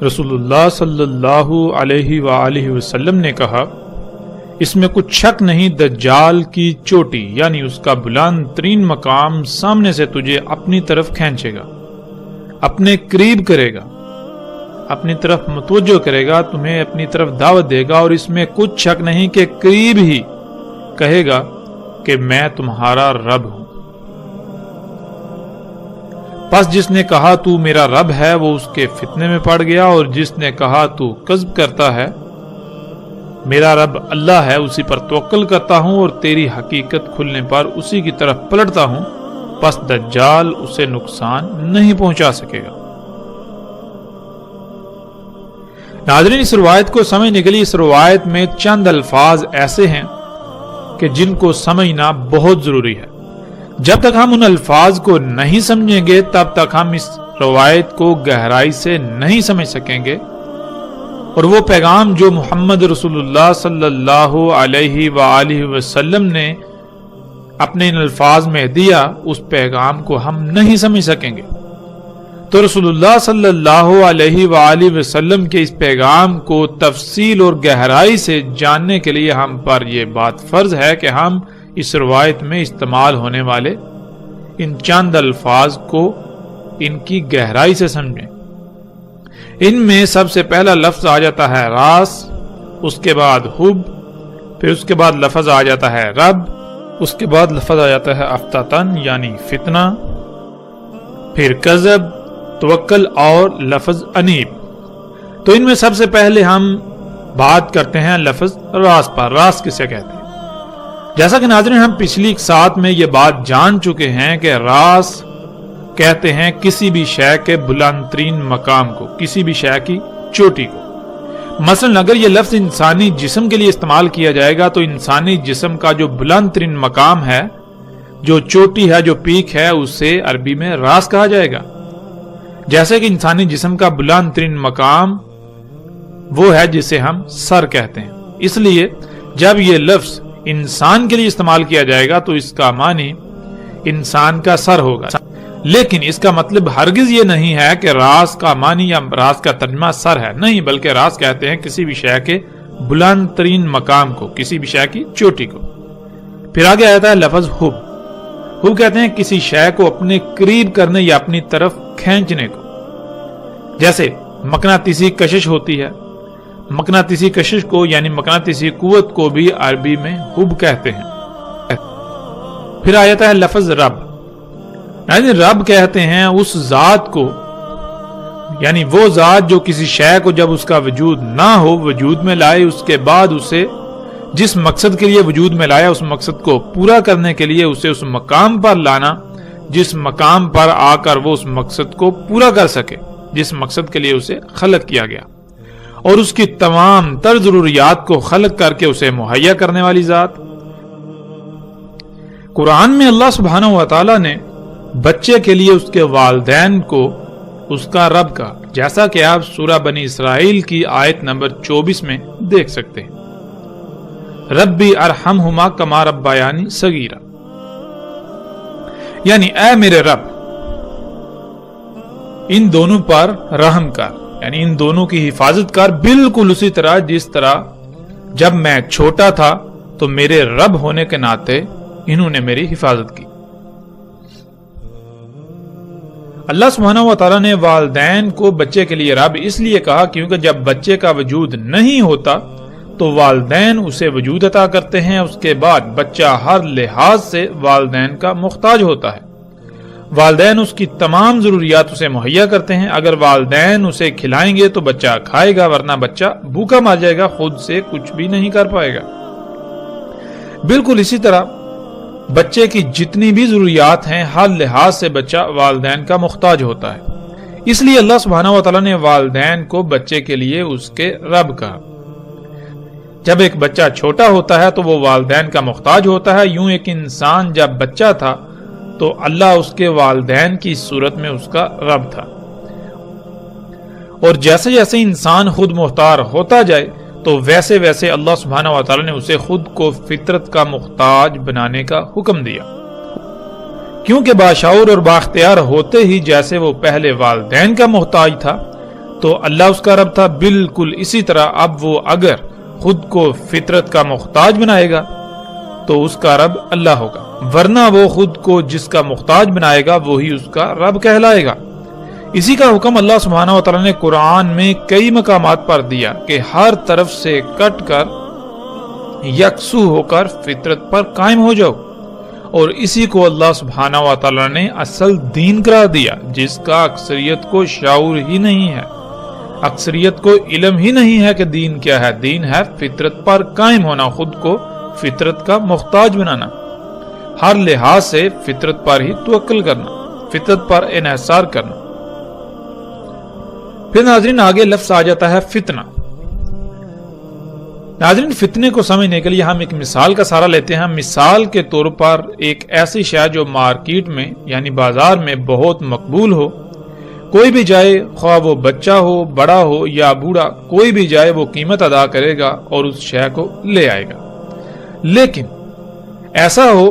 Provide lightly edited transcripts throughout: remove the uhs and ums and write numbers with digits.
رسول اللہ صلی اللہ علیہ وآلہ وسلم نے کہا، اس میں کچھ شک نہیں دجال کی چوٹی یعنی اس کا بلند ترین مقام سامنے سے تجھے اپنی طرف کھینچے گا، اپنے قریب کرے گا، اپنی طرف متوجہ کرے گا، تمہیں اپنی طرف دعوت دے گا، اور اس میں کچھ شک نہیں کہ قریب ہی کہے گا کہ میں تمہارا رب ہوں۔ پس جس نے کہا تو میرا رب ہے وہ اس کے فتنے میں پڑ گیا، اور جس نے کہا تو کذب کرتا ہے، میرا رب اللہ ہے، اسی پر توکل کرتا ہوں اور تیری حقیقت کھلنے پر اسی کی طرف پلٹتا ہوں، پس دجال اسے نقصان نہیں پہنچا سکے گا۔ ناظرین، اس روایت کو سمجھنے کے لیے اس روایت میں چند الفاظ ایسے ہیں کہ جن کو سمجھنا بہت ضروری ہے۔ جب تک ہم ان الفاظ کو نہیں سمجھیں گے تب تک ہم اس روایت کو گہرائی سے نہیں سمجھ سکیں گے، اور وہ پیغام جو محمد رسول اللہ صلی اللہ علیہ وآلہ وسلم نے اپنے ان الفاظ میں دیا، اس پیغام کو ہم نہیں سمجھ سکیں گے۔ تو رسول اللہ صلی اللہ علیہ وآلہ وسلم کے اس پیغام کو تفصیل اور گہرائی سے جاننے کے لیے ہم پر یہ بات فرض ہے کہ ہم اس روایت میں استعمال ہونے والے ان چند الفاظ کو ان کی گہرائی سے سمجھیں۔ ان میں سب سے پہلا لفظ آ جاتا ہے راس، اس کے بعد حب، پھر اس کے بعد لفظ آ جاتا ہے رب، اس کے بعد لفظ آ جاتا ہے افتتن یعنی فتنہ، پھر کذب، توکل اور لفظ انیب۔ تو ان میں سب سے پہلے ہم بات کرتے ہیں لفظ راس پر۔ راس کسے کہتے ہیں؟ جیسا کہ ناظرین ہم پچھلی ساتھ میں یہ بات جان چکے ہیں کہ راس کہتے ہیں کسی بھی شے کے بلند ترین مقام کو، کسی بھی شے کی چوٹی کو۔ مثلا اگر یہ لفظ انسانی جسم کے لیے استعمال کیا جائے گا تو انسانی جسم کا جو بلند ترین مقام ہے، جو چوٹی ہے، جو پیک ہے، اسے عربی میں راس کہا جائے گا۔ جیسے کہ انسانی جسم کا بلند ترین مقام وہ ہے جسے ہم سر کہتے ہیں، اس لیے جب یہ لفظ انسان کے لیے استعمال کیا جائے گا تو اس کا معنی انسان کا سر ہوگا، لیکن اس کا مطلب ہرگز یہ نہیں ہے کہ راس کا معنی یا راس کا ترجمہ سر ہے، نہیں، بلکہ راس کہتے ہیں کسی بھی شے کے بلند ترین مقام کو، کسی بھی شے کی چوٹی کو۔ پھر آگے آتا ہے لفظ حب۔ حب کہتے ہیں کسی شے کو اپنے قریب کرنے یا اپنی طرف کھینچنے کو، جیسے مقناطیسی کشش ہوتی ہے۔ مقناطیسی کشش کو یعنی مقناطیسی قوت کو بھی عربی میں حب کہتے ہیں۔ پھر آ جاتا ہے لفظ رب۔ یعنی رب کہتے ہیں اس ذات کو، یعنی وہ ذات جو کسی شے کو جب اس کا وجود نہ ہو وجود میں لائے، اس کے بعد اسے جس مقصد کے لیے وجود میں لایا اس مقصد کو پورا کرنے کے لیے اسے اس مقام پر لانا جس مقام پر آ کر وہ اس مقصد کو پورا کر سکے، جس مقصد کے لیے اسے خلق کیا گیا، اور اس کی تمام تر ضروریات کو خلق کر کے اسے مہیا کرنے والی ذات۔ قرآن میں اللہ سبحانہ و تعالی نے بچے کے لیے اس کے والدین کو اس کا رب کہا، جیسا کہ آپ سورہ بنی اسرائیل کی آیت نمبر 24 میں دیکھ سکتے ہیں، ربی ارحمہما کما ربیانی صغیرا، یعنی اے میرے رب ان دونوں پر رحم کر، یعنی ان دونوں کی حفاظت کر، بالکل اسی طرح جس طرح جب میں چھوٹا تھا تو میرے رب ہونے کے ناطے انہوں نے میری حفاظت کی۔ اللہ سبحانہ و تعالیٰ نے والدین کو بچے کے لیے رب اس لیے کہا کیونکہ جب بچے کا وجود نہیں ہوتا تو والدین اسے وجود عطا کرتے ہیں، اس کے بعد بچہ ہر لحاظ سے والدین کا محتاج ہوتا ہے، والدین اس کی تمام ضروریات اسے مہیا کرتے ہیں۔ اگر والدین اسے کھلائیں گے تو بچہ کھائے گا، ورنہ بچہ بھوکا مر جائے گا، خود سے کچھ بھی نہیں کر پائے گا۔ بالکل اسی طرح بچے کی جتنی بھی ضروریات ہیں ہر لحاظ سے بچہ والدین کا محتاج ہوتا ہے، اس لیے اللہ سبحانہ و تعالیٰ نے والدین کو بچے کے لیے اس کے رب کہا۔ جب ایک بچہ چھوٹا ہوتا ہے تو وہ والدین کا محتاج ہوتا ہے، یوں ایک انسان جب بچہ تھا تو اللہ اس کے والدین کی صورت میں اس کا رب تھا، اور جیسے جیسے انسان خود مختار ہوتا جائے تو ویسے ویسے اللہ سبحانہ و تعالیٰ نے اسے خود کو فطرت کا محتاج بنانے کا حکم دیا، کیونکہ باشعور اور بااختیار ہوتے ہی جیسے وہ پہلے والدین کا محتاج تھا تو اللہ اس کا رب تھا، بالکل اسی طرح اب وہ اگر خود کو فطرت کا محتاج بنائے گا تو اس کا رب اللہ ہوگا، ورنہ وہ خود کو جس کا محتاج بنائے گا وہی اس کا رب کہلائے گا۔ اسی کا حکم اللہ سبحانہ و تعالیٰ نے قرآن میں کئی مقامات پر دیا کہ ہر طرف سے کٹ کر یکسو ہو کر فطرت پر قائم ہو جاؤ، اور اسی کو اللہ سبحانہ و تعالیٰ نے اصل دین قرار دیا، جس کا اکثریت کو شعور ہی نہیں ہے، اکثریت کو علم ہی نہیں ہے کہ دین کیا ہے۔ دین ہے فطرت پر قائم ہونا، خود کو فطرت کا محتاج بنانا، ہر لحاظ سے فطرت پر ہی توکل کرنا، فطرت پر انحصار کرنا۔ پھر ناظرین آگے لفظ آ جاتا ہے فتنہ۔ ناظرین فتنے کو سمجھنے کے لیے ہم ایک مثال کا سہارا لیتے ہیں۔ مثال کے طور پر ایک ایسی شے جو مارکیٹ میں یعنی بازار میں بہت مقبول ہو، کوئی بھی جائے، خواہ وہ بچہ ہو، بڑا ہو یا بوڑھا، کوئی بھی جائے وہ قیمت ادا کرے گا اور اس شے کو لے آئے گا۔ لیکن ایسا ہو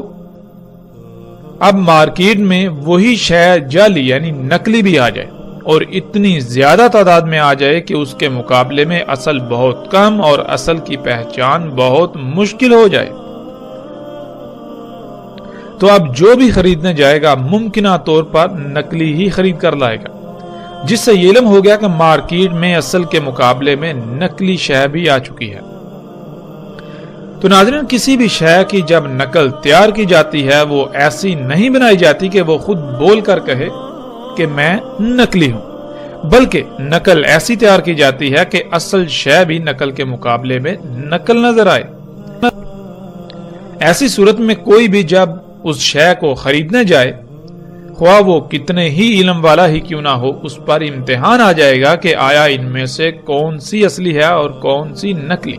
اب مارکیٹ میں وہی شے جعلی یعنی نقلی بھی آ جائے اور اتنی زیادہ تعداد میں آ جائے کہ اس کے مقابلے میں اصل بہت کم اور اصل کی پہچان بہت مشکل ہو جائے، تو اب جو بھی خریدنے جائے گا ممکنہ طور پر نقلی ہی خرید کر لائے گا، جس سے یہ علم ہو گیا کہ مارکیٹ میں اصل کے مقابلے میں نقلی شے بھی آ چکی ہے۔ تو ناظرین کسی بھی شے کی جب نقل تیار کی جاتی ہے وہ ایسی نہیں بنائی جاتی کہ وہ خود بول کر کہے کہ میں نقلی ہوں، بلکہ نقل ایسی تیار کی جاتی ہے کہ اصل شے بھی نقل کے مقابلے میں نقل نظر آئے۔ ایسی صورت میں کوئی بھی جب اس شے کو خریدنے جائے، خواہ وہ کتنے ہی علم والا ہی کیوں نہ ہو، اس پر امتحان آ جائے گا کہ آیا ان میں سے کون سی اصلی ہے اور کون سی نقلی۔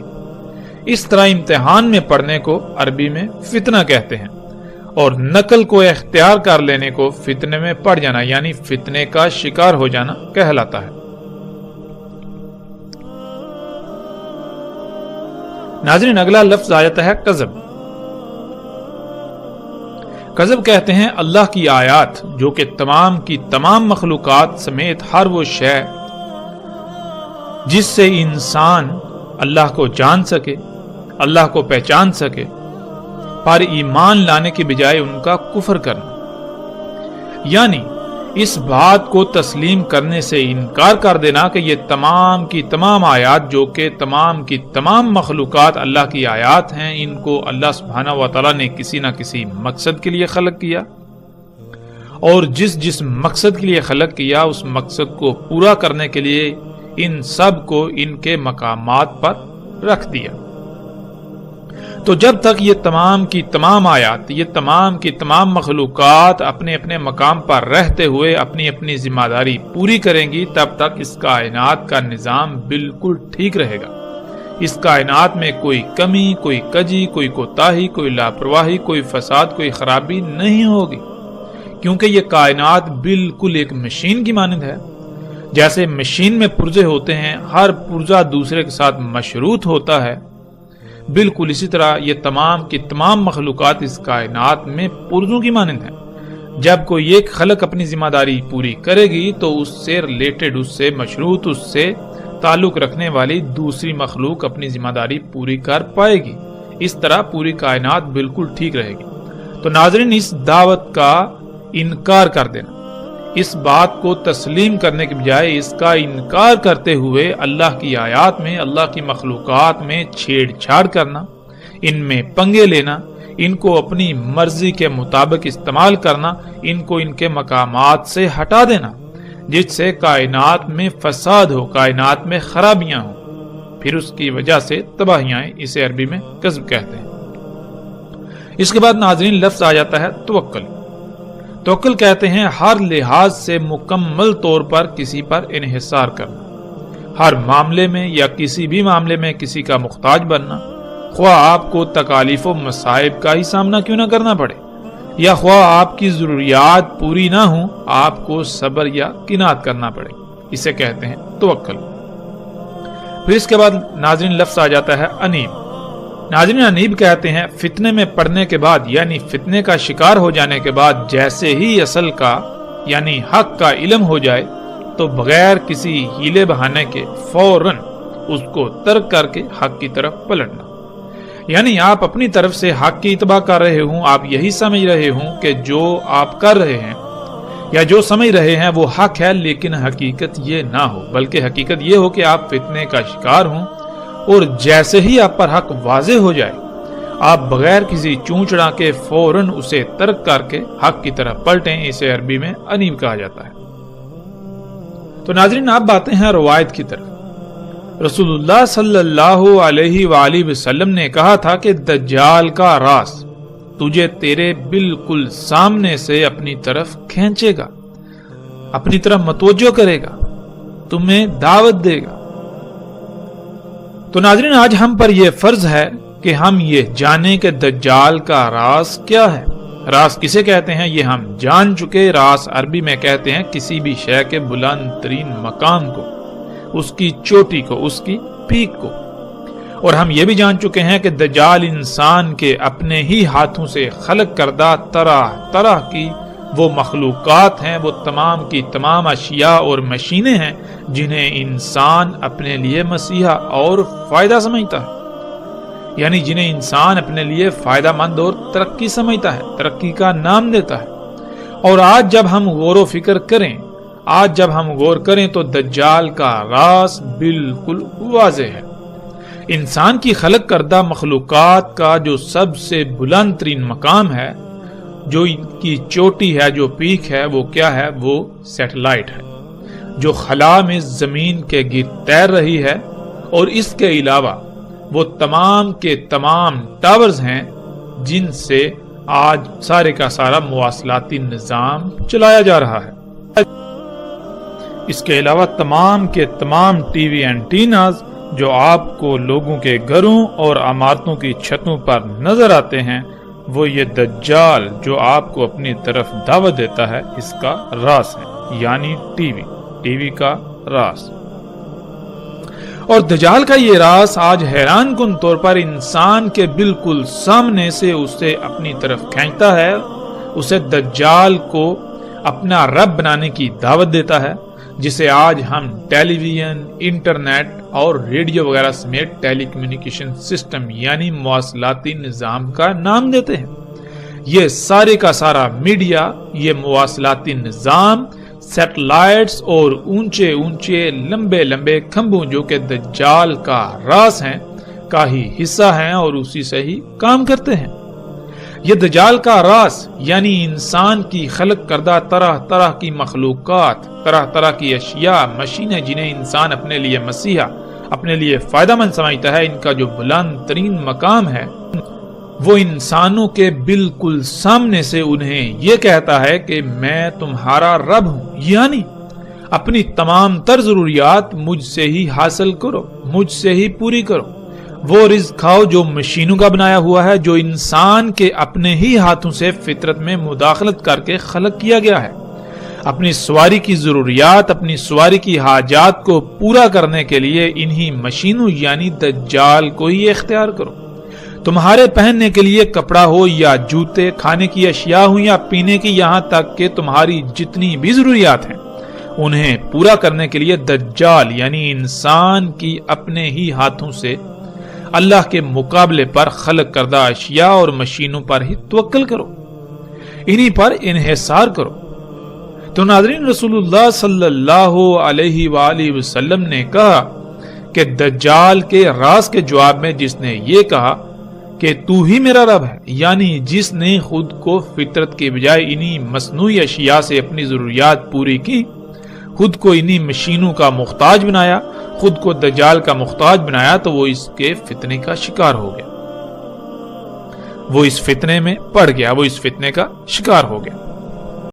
اس طرح امتحان میں پڑھنے کو عربی میں فتنہ کہتے ہیں، اور نقل کو اختیار کر لینے کو فتنے میں پڑ جانا یعنی فتنے کا شکار ہو جانا کہلاتا ہے۔ ناظرین اگلا لفظ آ جاتا ہے کذب۔ کذب کہتے ہیں اللہ کی آیات جو کہ تمام کی تمام مخلوقات سمیت ہر وہ شے جس سے انسان اللہ کو جان سکے، اللہ کو پہچان سکے، پر ایمان لانے کے بجائے ان کا کفر کرنا، یعنی اس بات کو تسلیم کرنے سے انکار کر دینا کہ یہ تمام کی تمام آیات جو کہ تمام کی تمام مخلوقات اللہ کی آیات ہیں، ان کو اللہ سبحانہ و تعالیٰ نے کسی نہ کسی مقصد کے لیے خلق کیا، اور جس مقصد کے لیے خلق کیا اس مقصد کو پورا کرنے کے لیے ان سب کو ان کے مقامات پر رکھ دیا۔ تو جب تک یہ تمام کی تمام آیات، یہ تمام کی تمام مخلوقات اپنے اپنے مقام پر رہتے ہوئے اپنی اپنی ذمہ داری پوری کریں گی، تب تک اس کائنات کا نظام بالکل ٹھیک رہے گا۔ اس کائنات میں کوئی کمی، کوئی کجی، کوئی کوتاہی، کوئی لاپرواہی، کوئی فساد، کوئی خرابی نہیں ہوگی، کیونکہ یہ کائنات بالکل ایک مشین کی مانند ہے۔ جیسے مشین میں پرزے ہوتے ہیں، ہر پرزہ دوسرے کے ساتھ مشروط ہوتا ہے، بالکل اسی طرح یہ تمام کی تمام مخلوقات اس کائنات میں پرزوں کی مانند ہیں۔ جب کوئی ایک خلق اپنی ذمہ داری پوری کرے گی تو اس سے ریلیٹڈ، اس سے مشروط، اس سے تعلق رکھنے والی دوسری مخلوق اپنی ذمہ داری پوری کر پائے گی۔ اس طرح پوری کائنات بالکل ٹھیک رہے گی۔ تو ناظرین اس دعوت کا انکار کر دینا، اس بات کو تسلیم کرنے کے بجائے اس کا انکار کرتے ہوئے اللہ کی آیات میں، اللہ کی مخلوقات میں چھیڑ چھاڑ کرنا، ان میں پنگے لینا، ان کو اپنی مرضی کے مطابق استعمال کرنا، ان کو ان کے مقامات سے ہٹا دینا، جس سے کائنات میں فساد ہو، کائنات میں خرابیاں ہوں، پھر اس کی وجہ سے تباہیاں، اسے عربی میں کذب کہتے ہیں۔ اس کے بعد ناظرین لفظ آ جاتا ہے توکل۔ توکل کہتے ہیں ہر لحاظ سے مکمل طور پر کسی پر انحصار کرنا، ہر معاملے میں یا کسی بھی معاملے میں کسی کا محتاج بننا، خواہ آپ کو تکالیف و مصائب کا ہی سامنا کیوں نہ کرنا پڑے، یا خواہ آپ کی ضروریات پوری نہ ہوں، آپ کو صبر یا قناعت کرنا پڑے، اسے کہتے ہیں توکل۔ پھر اس کے بعد ناظرین لفظ آ جاتا ہے انیب۔ ناظرین انیب کہتے ہیں فتنے میں پڑنے کے بعد یعنی فتنے کا شکار ہو جانے کے بعد جیسے ہی اصل کا یعنی حق کا علم ہو جائے تو بغیر کسی ہیلے بہانے کے فوراً اس کو ترک کر کے حق کی طرف پلٹنا. یعنی آپ اپنی طرف سے حق کی اتباع کر رہے ہوں، آپ یہی سمجھ رہے ہوں کہ جو آپ کر رہے ہیں یا جو سمجھ رہے ہیں وہ حق ہے، لیکن حقیقت یہ نہ ہو، بلکہ حقیقت یہ ہو کہ آپ فتنے کا شکار ہوں اور جیسے ہی آپ پر حق واضح ہو جائے آپ بغیر کسی چونچڑا کے فوراً اسے ترک کر کے حق کی طرف پلٹیں. اسے عربی میں انیب کہا جاتا ہے. تو ناظرین اب باتیں ہیں روایت کی طرف. رسول اللہ صلی اللہ علیہ وآلہ وسلم نے کہا تھا کہ دجال کا راز تجھے تیرے بالکل سامنے سے اپنی طرف کھینچے گا، اپنی طرف متوجہ کرے گا، تمہیں دعوت دے گا. تو ناظرین آج ہم پر یہ فرض ہے کہ ہم یہ جانیں کہ دجال کا راز کیا ہے. راز کسے کہتے ہیں یہ ہم جان چکے. راز عربی میں کہتے ہیں کسی بھی شے کے بلند ترین مقام کو، اس کی چوٹی کو، اس کی پیک کو. اور ہم یہ بھی جان چکے ہیں کہ دجال انسان کے اپنے ہی ہاتھوں سے خلق کردہ طرح طرح کی وہ مخلوقات ہیں، وہ تمام کی تمام اشیاء اور مشینیں ہیں جنہیں انسان اپنے لیے مسیحا اور فائدہ سمجھتا ہے. یعنی جنہیں انسان اپنے لیے فائدہ مند اور ترقی سمجھتا ہے، ترقی کا نام دیتا ہے. اور آج جب ہم غور و فکر کریں تو دجال کا راز بالکل واضح ہے. انسان کی خلق کردہ مخلوقات کا جو سب سے بلند ترین مقام ہے، جو ان کی چوٹی ہے، جو پیک ہے، وہ کیا ہے؟ وہ سیٹلائٹ ہے جو خلا میں زمین کے گرد تیر رہی ہے. اور اس کے علاوہ وہ تمام کے تمام ٹاورز ہیں جن سے آج سارے کا سارا مواصلاتی نظام چلایا جا رہا ہے. اس کے علاوہ تمام کے تمام ٹی وی اینٹیناز جو آپ کو لوگوں کے گھروں اور عمارتوں کی چھتوں پر نظر آتے ہیں، وہ یہ دجال جو آپ کو اپنی طرف دعوت دیتا ہے اس کا راز ہے، یعنی ٹی وی کا راز. اور دجال کا یہ راز آج حیران کن طور پر انسان کے بالکل سامنے سے اسے اپنی طرف کھینچتا ہے، اسے دجال کو اپنا رب بنانے کی دعوت دیتا ہے، جسے آج ہم ٹیلی ویژن، انٹرنیٹ اور ریڈیو وغیرہ سمیت ٹیلی کمیونیکیشن سسٹم یعنی مواصلاتی نظام کا نام دیتے ہیں. یہ سارے کا سارا میڈیا، یہ مواصلاتی نظام، سیٹلائٹس اور اونچے اونچے لمبے لمبے کھمبوں جو کہ دجال کا راز ہیں کا ہی حصہ ہیں اور اسی سے ہی کام کرتے ہیں. یہ دجال کا راز یعنی انسان کی خلق کردہ طرح طرح کی مخلوقات، طرح طرح کی اشیاء، مشینیں جنہیں انسان اپنے لیے مسیحا، اپنے لیے فائدہ مند سمجھتا ہے، ان کا جو بلند ترین مقام ہے وہ انسانوں کے بالکل سامنے سے انہیں یہ کہتا ہے کہ میں تمہارا رب ہوں، یعنی اپنی تمام تر ضروریات مجھ سے ہی حاصل کرو، مجھ سے ہی پوری کرو. وہ رزق کھاؤ جو مشینوں کا بنایا ہوا ہے، جو انسان کے اپنے ہی ہاتھوں سے فطرت میں مداخلت کر کے خلق کیا گیا ہے. اپنی سواری کی ضروریات، اپنی سواری کی حاجات کو پورا کرنے کے لیے انہی مشینوں یعنی دجال کو ہی اختیار کرو. تمہارے پہننے کے لیے کپڑا ہو یا جوتے، کھانے کی اشیاء ہوں یا پینے کی، یہاں تک کہ تمہاری جتنی بھی ضروریات ہیں انہیں پورا کرنے کے لیے دجال یعنی انسان کی اپنے ہی ہاتھوں سے اللہ کے مقابلے پر خلق کردہ اشیاء اور مشینوں پر ہی توکل کرو، انہی پر انحصار کرو. تو ناظرین رسول اللہ صلی اللہ علیہ وآلہ وسلم نے کہا کہ دجال کے راز کے جواب میں جس نے یہ کہا کہ تو ہی میرا رب ہے، یعنی جس نے خود کو فطرت کے بجائے انہی مصنوعی اشیاء سے اپنی ضروریات پوری کی، خود کو انہی مشینوں کا محتاج بنایا، خود کو دجال کا محتاج بنایا، تو وہ اس کے فتنے کا شکار ہو گیا، وہ اس فتنے میں پڑ گیا، وہ اس فتنے کا شکار ہو گیا.